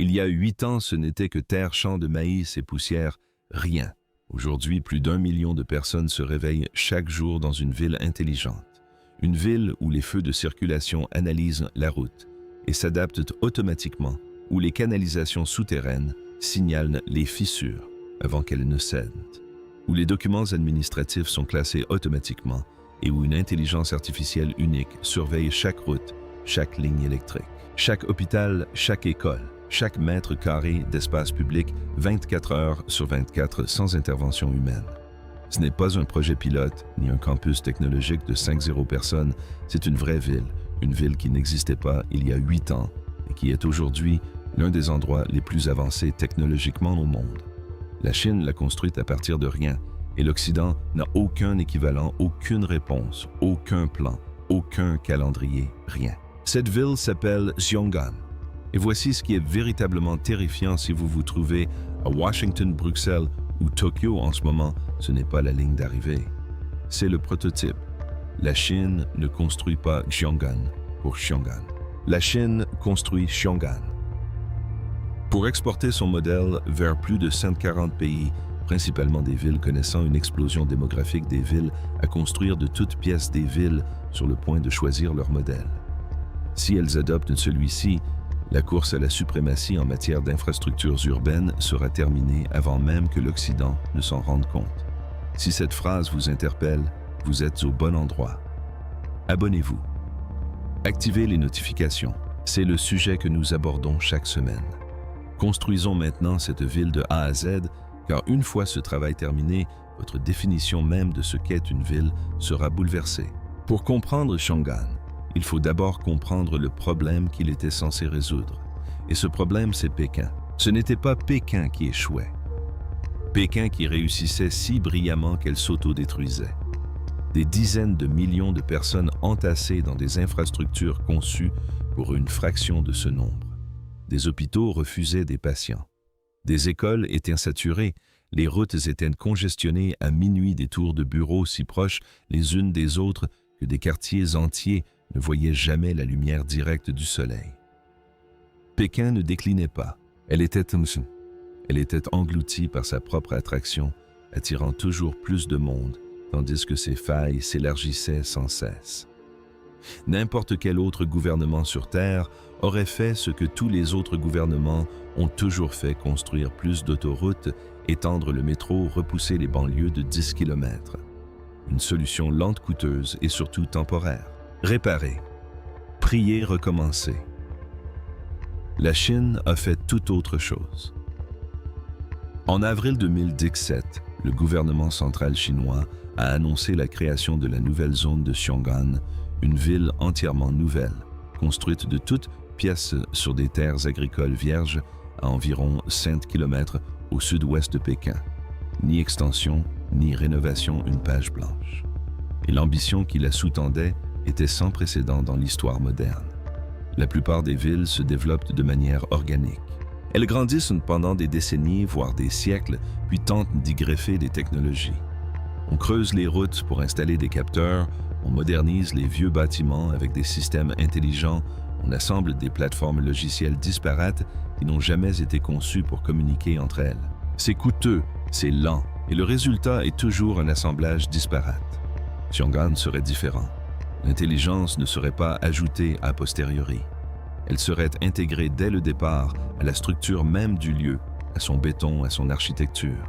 Il y a 8 ans, ce n'était que terre, champs de maïs et poussière, rien. Aujourd'hui, plus d'1 million de personnes se réveillent chaque jour dans une ville intelligente. Une ville où les feux de circulation analysent la route et s'adaptent automatiquement, où les canalisations souterraines signalent les fissures avant qu'elles ne cèdent, où les documents administratifs sont classés automatiquement et où une intelligence artificielle unique surveille chaque route, chaque ligne électrique, chaque hôpital, chaque école, chaque mètre carré d'espace public 24 heures sur 24 sans intervention humaine. Ce n'est pas un projet pilote ni un campus technologique de 5-0 personnes, c'est une vraie une ville qui n'existait pas il y a 8 ans et qui est aujourd'hui l'un des endroits les plus avancés technologiquement au monde. La Chine l'a construite à partir de rien et l'Occident n'a aucun équivalent, aucune réponse, aucun plan, aucun calendrier, rien. Cette ville s'appelle Xiong'an. Et voici ce qui est véritablement terrifiant si vous vous trouvez à Washington, Bruxelles ou Tokyo en ce moment, ce n'est pas la ligne d'arrivée. C'est le prototype. La Chine ne construit pas Xiong'an pour Xiong'an. La Chine construit Xiong'an. Pour exporter son modèle vers plus de 140 pays, principalement des villes connaissant une explosion démographique des villes à construire de toutes pièces des villes sur le point de choisir leur modèle. Si elles adoptent celui-ci, la course à la suprématie en matière d'infrastructures urbaines sera terminée avant même que l'Occident ne s'en rende compte. Si cette phrase vous interpelle, vous êtes au bon endroit. Abonnez-vous. Activez les notifications. C'est le sujet que nous abordons chaque semaine. Construisons maintenant cette ville de A à Z, car une fois ce travail terminé, votre définition même de ce qu'est une ville sera bouleversée. Pour comprendre Xiong'an, il faut d'abord comprendre le problème qu'il était censé résoudre. Et ce problème, c'est Pékin. Ce n'était pas Pékin qui échouait. Pékin qui réussissait si brillamment qu'elle s'autodétruisait. Des dizaines de millions de personnes entassées dans des infrastructures conçues pour une fraction de ce nombre. Des hôpitaux refusaient des patients. Des écoles étaient saturées, les routes étaient congestionnées à minuit, des tours de bureaux si proches les unes des autres que des quartiers entiers ne voyaient jamais la lumière directe du soleil. Pékin ne déclinait pas. Elle était engloutie par sa propre attraction, attirant toujours plus de monde, tandis que ses failles s'élargissaient sans cesse. N'importe quel autre gouvernement sur Terre aurait fait ce que tous les autres gouvernements ont toujours fait: construire plus d'autoroutes, étendre le métro, repousser les banlieues de 10 km. Une solution lente, coûteuse et surtout temporaire. Réparer, prier, recommencer. La Chine a fait tout autre chose. En avril 2017, le gouvernement central chinois a annoncé la création de la nouvelle zone de Xiong'an, une ville entièrement nouvelle, construite de toutes pièces sur des terres agricoles vierges à environ 5 km au sud-ouest de Pékin. Ni extension, ni rénovation, une page blanche. Et l'ambition qui la sous-tendait était sans précédent dans l'histoire moderne. La plupart des villes se développent de manière organique. Elles grandissent pendant des décennies, voire des siècles, puis tentent d'y greffer des technologies. On creuse les routes pour installer des capteurs, on modernise les vieux bâtiments avec des systèmes intelligents, on assemble des plateformes logicielles disparates qui n'ont jamais été conçues pour communiquer entre elles. C'est coûteux, c'est lent, et le résultat est toujours un assemblage disparate. Xiong'an serait différent. L'intelligence ne serait pas ajoutée a posteriori. Elle serait intégrée dès le départ à la structure même du lieu, à son béton, à son architecture.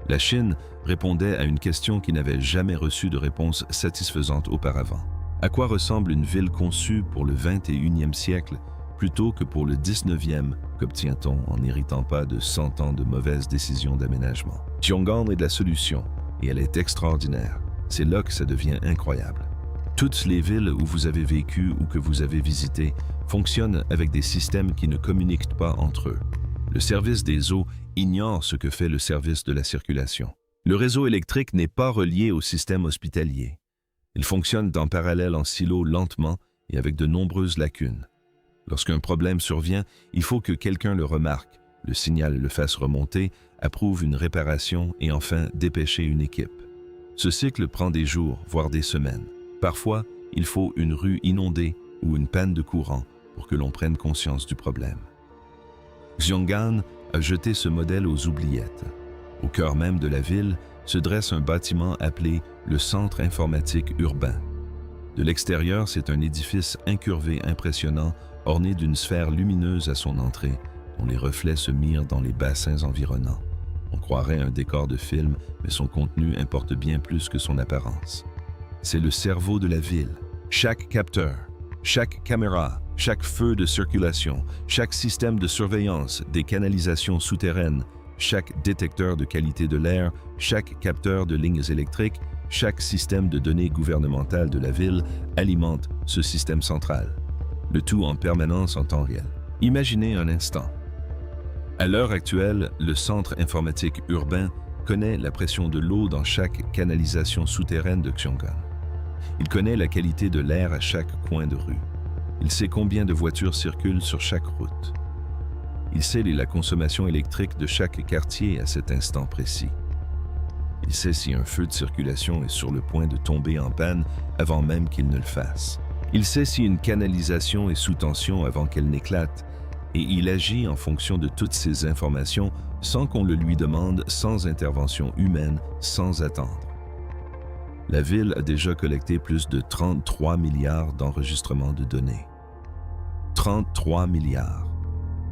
La Chine répondait à une question qui n'avait jamais reçu de réponse satisfaisante auparavant. À quoi ressemble une ville conçue pour le 21e siècle plutôt que pour le 19e? Qu'obtient-on en n'héritant pas de 100 ans de mauvaises décisions d'aménagement? Xiong'an est de la solution, et elle est extraordinaire. C'est là que ça devient incroyable. Toutes les villes où vous avez vécu ou que vous avez visitées fonctionnent avec des systèmes qui ne communiquent pas entre eux. Le service des eaux ignore ce que fait le service de la circulation. Le réseau électrique n'est pas relié au système hospitalier. Il fonctionne en parallèle en silo lentement et avec de nombreuses lacunes. Lorsqu'un problème survient, il faut que quelqu'un le remarque, le signale, le fasse remonter, approuve une réparation et enfin dépêcher une équipe. Ce cycle prend des jours, voire des semaines. Parfois, il faut une rue inondée ou une panne de courant pour que l'on prenne conscience du problème. Xiong'an a jeté ce modèle aux oubliettes. Au cœur même de la ville se dresse un bâtiment appelé le Centre informatique urbain. De l'extérieur, c'est un édifice incurvé impressionnant, orné d'une sphère lumineuse à son entrée, dont les reflets se mirent dans les bassins environnants. On croirait un décor de film, mais son contenu importe bien plus que son apparence. C'est le cerveau de la ville. Chaque capteur, chaque caméra, chaque feu de circulation, chaque système de surveillance des canalisations souterraines, chaque détecteur de qualité de l'air, chaque capteur de lignes électriques, chaque système de données gouvernementales de la ville alimente ce système central. Le tout en permanence en temps réel. Imaginez un instant. À l'heure actuelle, le Centre informatique urbain connaît la pression de l'eau dans chaque canalisation souterraine de Xiong'an. Il connaît la qualité de l'air à chaque coin de rue. Il sait combien de voitures circulent sur chaque route. Il sait la consommation électrique de chaque quartier à cet instant précis. Il sait si un feu de circulation est sur le point de tomber en panne avant même qu'il ne le fasse. Il sait si une canalisation est sous tension avant qu'elle n'éclate, et il agit en fonction de toutes ces informations sans qu'on le lui demande, sans intervention humaine, sans attendre. La ville a déjà collecté plus de 33 milliards d'enregistrements de données. 33 milliards.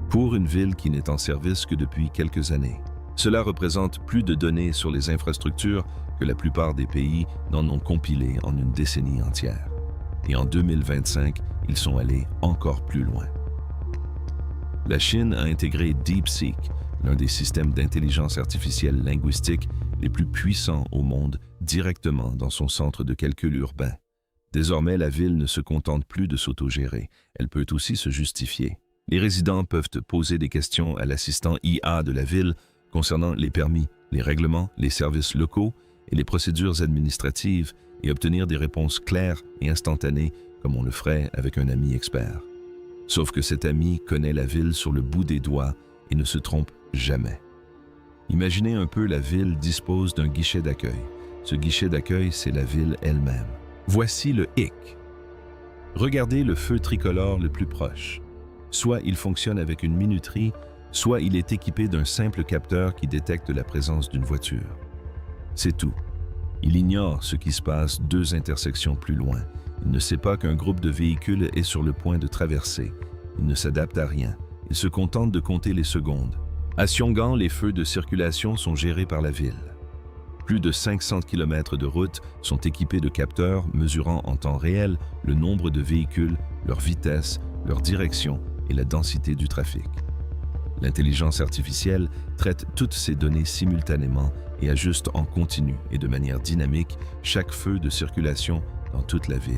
Pour une ville qui n'est en service que depuis quelques années. Cela représente plus de données sur les infrastructures que la plupart des pays n'en ont compilé en une décennie entière. Et en 2025, ils sont allés encore plus loin. La Chine a intégré DeepSeek, l'un des systèmes d'intelligence artificielle linguistique les plus puissants au monde, directement dans son centre de calcul urbain. Désormais, la ville ne se contente plus de s'autogérer, elle peut aussi se justifier. Les résidents peuvent poser des questions à l'assistant IA de la ville concernant les permis, les règlements, les services locaux et les procédures administratives et obtenir des réponses claires et instantanées comme on le ferait avec un ami expert. Sauf que cet ami connaît la ville sur le bout des doigts et ne se trompe jamais. Imaginez un peu, la ville dispose d'un guichet d'accueil. Ce guichet d'accueil, c'est la ville elle-même. Voici le hic. Regardez le feu tricolore le plus proche. Soit il fonctionne avec une minuterie, soit il est équipé d'un simple capteur qui détecte la présence d'une voiture. C'est tout. Il ignore ce qui se passe 2 intersections plus loin. Il ne sait pas qu'un groupe de véhicules est sur le point de traverser. Il ne s'adapte à rien. Il se contente de compter les secondes. À Xiong'an, les feux de circulation sont gérés par la ville. Plus de 500 km de routes sont équipés de capteurs mesurant en temps réel le nombre de véhicules, leur vitesse, leur direction et la densité du trafic. L'intelligence artificielle traite toutes ces données simultanément et ajuste en continu et de manière dynamique chaque feu de circulation dans toute la ville.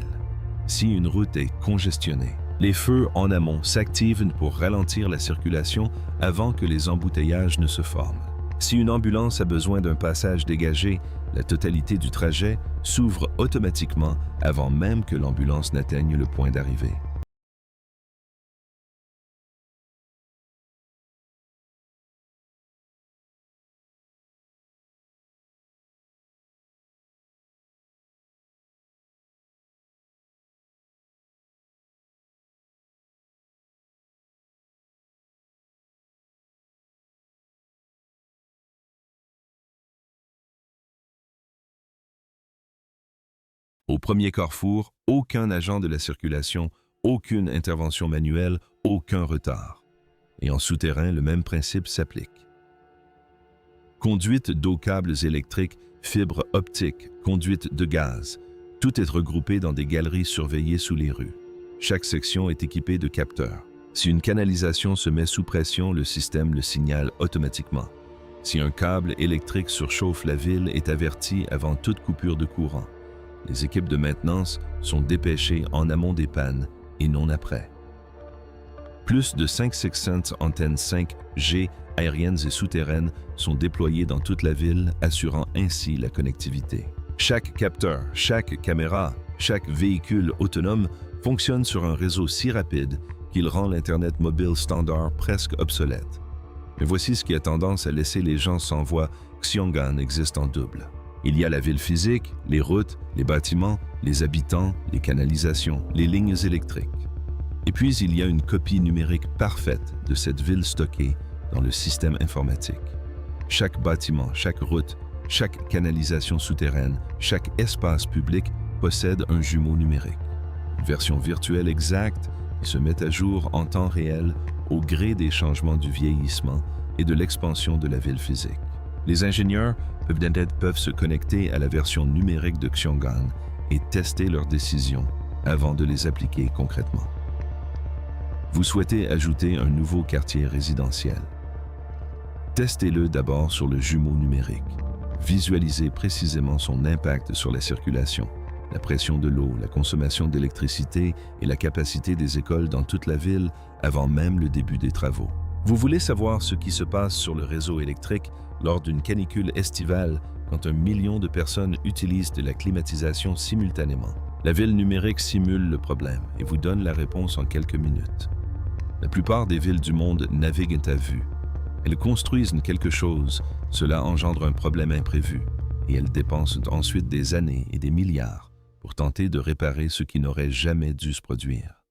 Si une route est congestionnée, les feux en amont s'activent pour ralentir la circulation avant que les embouteillages ne se forment. Si une ambulance a besoin d'un passage dégagé, la totalité du trajet s'ouvre automatiquement avant même que l'ambulance n'atteigne le point d'arrivée. Au premier carrefour, aucun agent de la circulation, aucune intervention manuelle, aucun retard. Et en souterrain, le même principe s'applique. Conduite d'eau, câbles électriques, fibres optiques, conduite de gaz. Tout est regroupé dans des galeries surveillées sous les rues. Chaque section est équipée de capteurs. Si une canalisation se met sous pression, le système le signale automatiquement. Si un câble électrique surchauffe, la ville est avertie avant toute coupure de courant. Les équipes de maintenance sont dépêchées en amont des pannes et non après. Plus de 500 antennes 5G aériennes et souterraines sont déployées dans toute la ville, assurant ainsi la connectivité. Chaque capteur, chaque caméra, chaque véhicule autonome fonctionne sur un réseau si rapide qu'il rend l'Internet mobile standard presque obsolète. Mais voici ce qui a tendance à laisser les gens sans voix. Xiong'an existe en double. Il y a la ville physique, les routes, les bâtiments, les habitants, les canalisations, les lignes électriques. Et puis, il y a une copie numérique parfaite de cette ville stockée dans le système informatique. Chaque bâtiment, chaque route, chaque canalisation souterraine, chaque espace public possède un jumeau numérique. Une version virtuelle exacte qui se met à jour en temps réel au gré des changements du vieillissement et de l'expansion de la ville physique. Les ingénieurs peuvent se connecter à la version numérique de Xiong'an et tester leurs décisions avant de les appliquer concrètement. Vous souhaitez ajouter un nouveau quartier résidentiel. Testez-le d'abord sur le jumeau numérique. Visualisez précisément son impact sur la circulation, la pression de l'eau, la consommation d'électricité et la capacité des écoles dans toute la ville avant même le début des travaux. Vous voulez savoir ce qui se passe sur le réseau électrique lors d'une canicule estivale quand 1 million de personnes utilisent de la climatisation simultanément. La ville numérique simule le problème et vous donne la réponse en quelques minutes. La plupart des villes du monde naviguent à vue. Elles construisent quelque chose, cela engendre un problème imprévu, et elles dépensent ensuite des années et des milliards pour tenter de réparer ce qui n'aurait jamais dû se produire.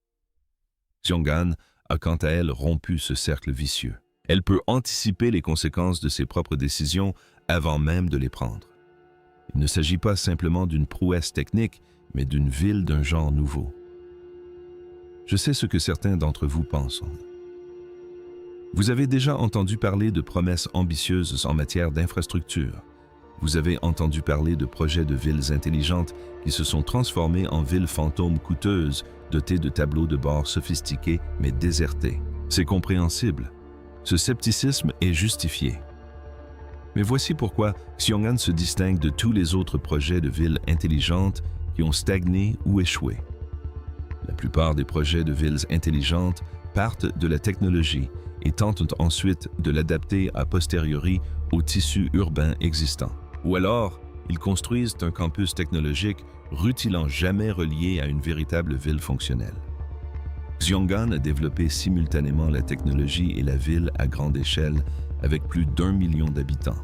Xiong'an a quant à elle rompu ce cercle vicieux. Elle peut anticiper les conséquences de ses propres décisions avant même de les prendre. Il ne s'agit pas simplement d'une prouesse technique, mais d'une ville d'un genre nouveau. Je sais ce que certains d'entre vous pensent. Vous avez déjà entendu parler de promesses ambitieuses en matière d'infrastructure. Vous avez entendu parler de projets de villes intelligentes qui se sont transformés en villes fantômes coûteuses, dotées de tableaux de bord sophistiqués mais désertés. C'est compréhensible. Ce scepticisme est justifié. Mais voici pourquoi Xiong'an se distingue de tous les autres projets de villes intelligentes qui ont stagné ou échoué. La plupart des projets de villes intelligentes partent de la technologie et tentent ensuite de l'adapter a posteriori au tissu urbain existant. Ou alors, ils construisent un campus technologique rutilant jamais relié à une véritable ville fonctionnelle. Xiong'an a développé simultanément la technologie et la ville à grande échelle avec plus d'1 million d'habitants.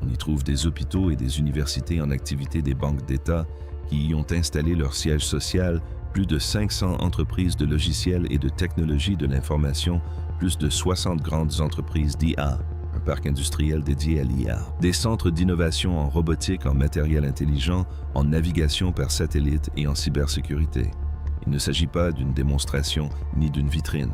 On y trouve des hôpitaux et des universités en activité des banques d'État qui y ont installé leur siège social, plus de 500 entreprises de logiciels et de technologies de l'information, plus de 60 grandes entreprises d'IA, un parc industriel dédié à l'IA, des centres d'innovation en robotique, en matériel intelligent, en navigation par satellite et en cybersécurité. Il ne s'agit pas d'une démonstration ni d'une vitrine.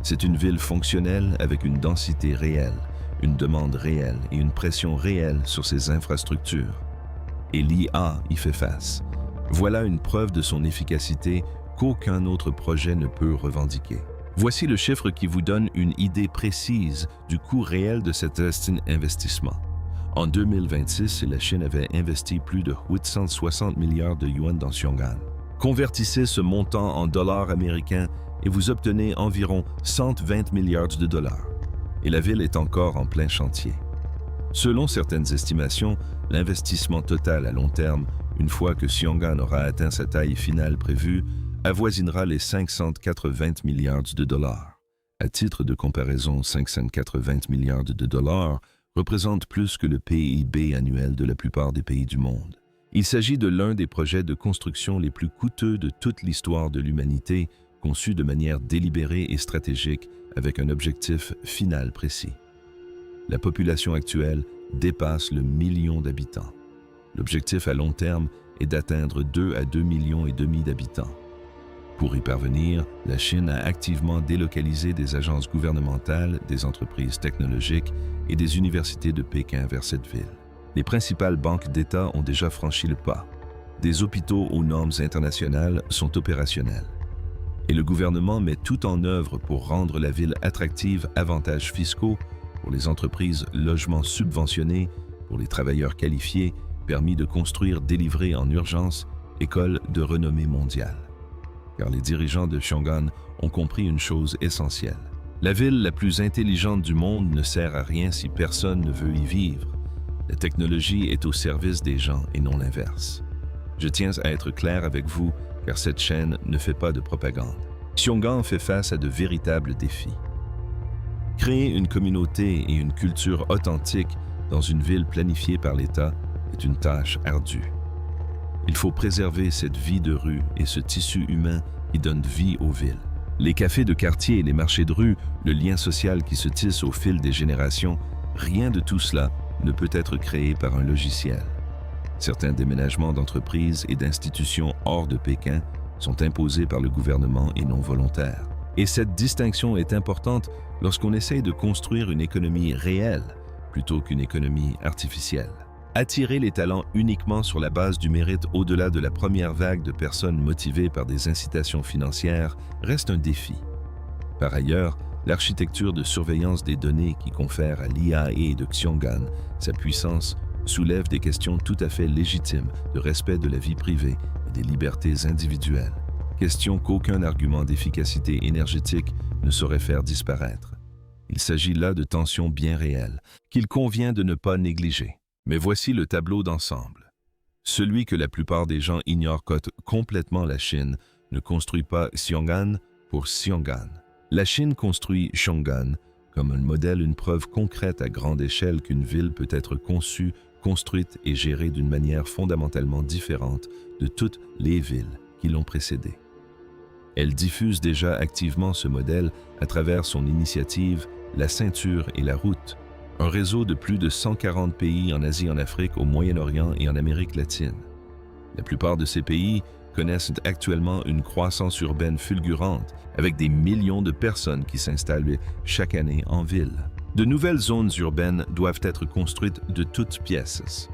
C'est une ville fonctionnelle avec une densité réelle, une demande réelle et une pression réelle sur ses infrastructures. Et l'IA y fait face. Voilà une preuve de son efficacité qu'aucun autre projet ne peut revendiquer. Voici le chiffre qui vous donne une idée précise du coût réel de cet investissement. En 2026, la Chine avait investi plus de 860 milliards de yuan dans Xiong'an. Convertissez ce montant en dollars américains et vous obtenez environ 120 milliards de dollars. Et la ville est encore en plein chantier. Selon certaines estimations, l'investissement total à long terme, une fois que Xiong'an aura atteint sa taille finale prévue, avoisinera les 580 milliards de dollars. À titre de comparaison, 580 milliards de dollars représentent plus que le PIB annuel de la plupart des pays du monde. Il s'agit de l'un des projets de construction les plus coûteux de toute l'histoire de l'humanité, conçu de manière délibérée et stratégique avec un objectif final précis. La population actuelle dépasse le million d'habitants. L'objectif à long terme est d'atteindre 2 à 2,5 millions d'habitants. Pour y parvenir, la Chine a activement délocalisé des agences gouvernementales, des entreprises technologiques et des universités de Pékin vers cette ville. Les principales banques d'État ont déjà franchi le pas. Des hôpitaux aux normes internationales sont opérationnels. Et le gouvernement met tout en œuvre pour rendre la ville attractive, avantages fiscaux pour les entreprises, logements subventionnés, pour les travailleurs qualifiés, permis de construire, délivrer en urgence, écoles de renommée mondiale. Car les dirigeants de Xiong'an ont compris une chose essentielle. La ville la plus intelligente du monde ne sert à rien si personne ne veut y vivre. La technologie est au service des gens et non l'inverse. Je tiens à être clair avec vous, car cette chaîne ne fait pas de propagande. Xiong'an fait face à de véritables défis. Créer une communauté et une culture authentique dans une ville planifiée par l'État est une tâche ardue. Il faut préserver cette vie de rue et ce tissu humain qui donne vie aux villes. Les cafés de quartier et les marchés de rue, le lien social qui se tisse au fil des générations, rien de tout cela ne peut être créé par un logiciel. Certains déménagements d'entreprises et d'institutions hors de Pékin sont imposés par le gouvernement et non volontaires. Et cette distinction est importante lorsqu'on essaye de construire une économie réelle plutôt qu'une économie artificielle. Attirer les talents uniquement sur la base du mérite au-delà de la première vague de personnes motivées par des incitations financières reste un défi. Par ailleurs, l'architecture de surveillance des données qui confère à l'IAE de Xiong'an sa puissance soulève des questions tout à fait légitimes de respect de la vie privée et des libertés individuelles, question qu'aucun argument d'efficacité énergétique ne saurait faire disparaître. Il s'agit là de tensions bien réelles, qu'il convient de ne pas négliger. Mais voici le tableau d'ensemble. Celui que la plupart des gens ignorent qu'ôte complètement la Chine ne construit pas Xiong'an pour Xiong'an. La Chine construit Xiong'an comme un modèle, une preuve concrète à grande échelle qu'une ville peut être conçue, construite et gérée d'une manière fondamentalement différente de toutes les villes qui l'ont précédée. Elle diffuse déjà activement ce modèle à travers son initiative La Ceinture et la Route, un réseau de plus de 140 pays en Asie, en Afrique, au Moyen-Orient et en Amérique latine. La plupart de ces pays connaissent actuellement une croissance urbaine fulgurante, avec des millions de personnes qui s'installent chaque année en ville. De nouvelles zones urbaines doivent être construites de toutes pièces,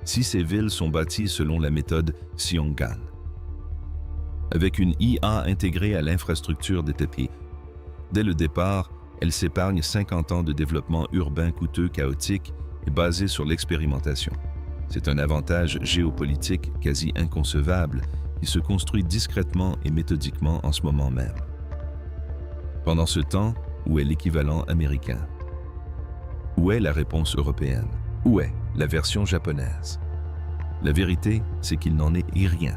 si ces villes sont bâties selon la méthode Xiong'an. Avec une IA intégrée à l'infrastructure des TP, dès le départ, elle s'épargne 50 ans de développement urbain coûteux, chaotique et basé sur l'expérimentation. C'est un avantage géopolitique quasi inconcevable qui se construit discrètement et méthodiquement en ce moment même. Pendant ce temps, où est l'équivalent américain? Où est la réponse européenne? Où est la version japonaise? La vérité, c'est qu'il n'en est rien.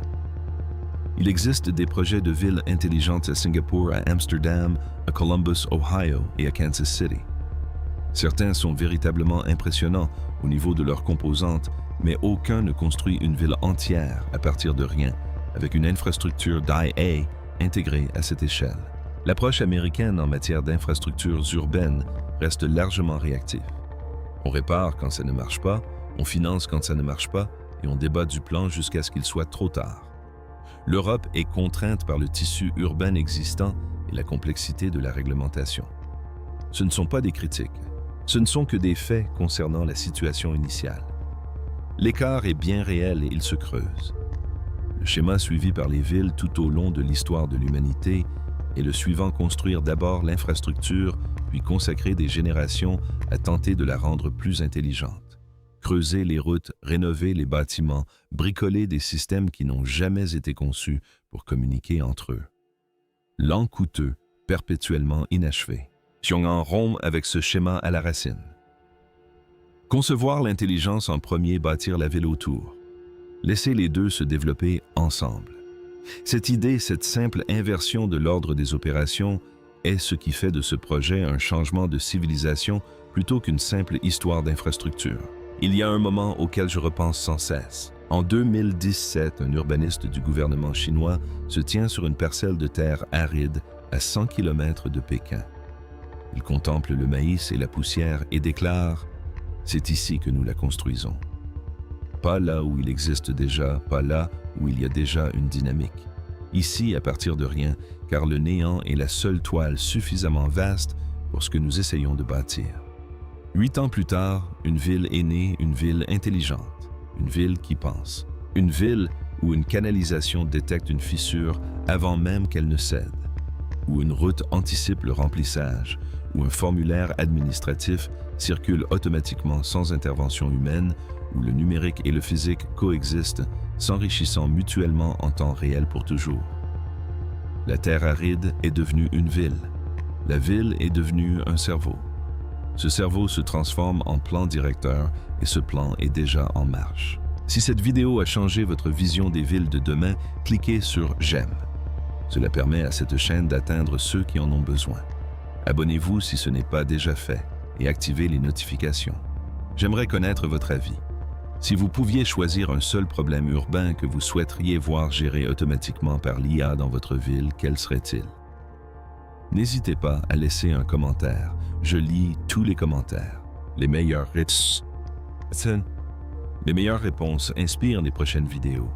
Il existe des projets de villes intelligentes à Singapour, à Amsterdam, à Columbus, Ohio et à Kansas City. Certains sont véritablement impressionnants au niveau de leurs composantes, mais aucun ne construit une ville entière à partir de rien, avec une infrastructure d'IA intégrée à cette échelle. L'approche américaine en matière d'infrastructures urbaines reste largement réactive. On répare quand ça ne marche pas, on finance quand ça ne marche pas, et on débat du plan jusqu'à ce qu'il soit trop tard. L'Europe est contrainte par le tissu urbain existant et la complexité de la réglementation. Ce ne sont pas des critiques, ce ne sont que des faits concernant la situation initiale. L'écart est bien réel et il se creuse. Le schéma suivi par les villes tout au long de l'histoire de l'humanité est le suivant: construire d'abord l'infrastructure, puis consacrer des générations à tenter de la rendre plus intelligente. Creuser les routes, rénover les bâtiments, bricoler des systèmes qui n'ont jamais été conçus pour communiquer entre eux. Lent, coûteux, perpétuellement inachevé. Xiong'an rompt avec ce schéma à la racine. Concevoir l'intelligence en premier, bâtir la ville autour. Laisser les deux se développer ensemble. Cette idée, cette simple inversion de l'ordre des opérations est ce qui fait de ce projet un changement de civilisation plutôt qu'une simple histoire d'infrastructure. Il y a un moment auquel je repense sans cesse. En 2017, un urbaniste du gouvernement chinois se tient sur une parcelle de terre aride à 100 km de Pékin. Il contemple le maïs et la poussière et déclare « C'est ici que nous la construisons ». Pas là où il existe déjà, pas là où il y a déjà une dynamique. Ici, à partir de rien, car le néant est la seule toile suffisamment vaste pour ce que nous essayons de bâtir. 8 ans plus tard, une ville est née, une ville intelligente, une ville qui pense, une ville où une canalisation détecte une fissure avant même qu'elle ne cède, où une route anticipe le remplissage, où un formulaire administratif circule automatiquement sans intervention humaine, où le numérique et le physique coexistent, s'enrichissant mutuellement en temps réel pour toujours. La terre aride est devenue une ville. La ville est devenue un cerveau. Ce cerveau se transforme en plan directeur et ce plan est déjà en marche. Si cette vidéo a changé votre vision des villes de demain, cliquez sur « J'aime ». Cela permet à cette chaîne d'atteindre ceux qui en ont besoin. Abonnez-vous si ce n'est pas déjà fait et activez les notifications. J'aimerais connaître votre avis. Si vous pouviez choisir un seul problème urbain que vous souhaiteriez voir géré automatiquement par l'IA dans votre ville, quel serait-il? N'hésitez pas à laisser un commentaire. Je lis tous les commentaires. Les meilleures réponses inspirent les prochaines vidéos.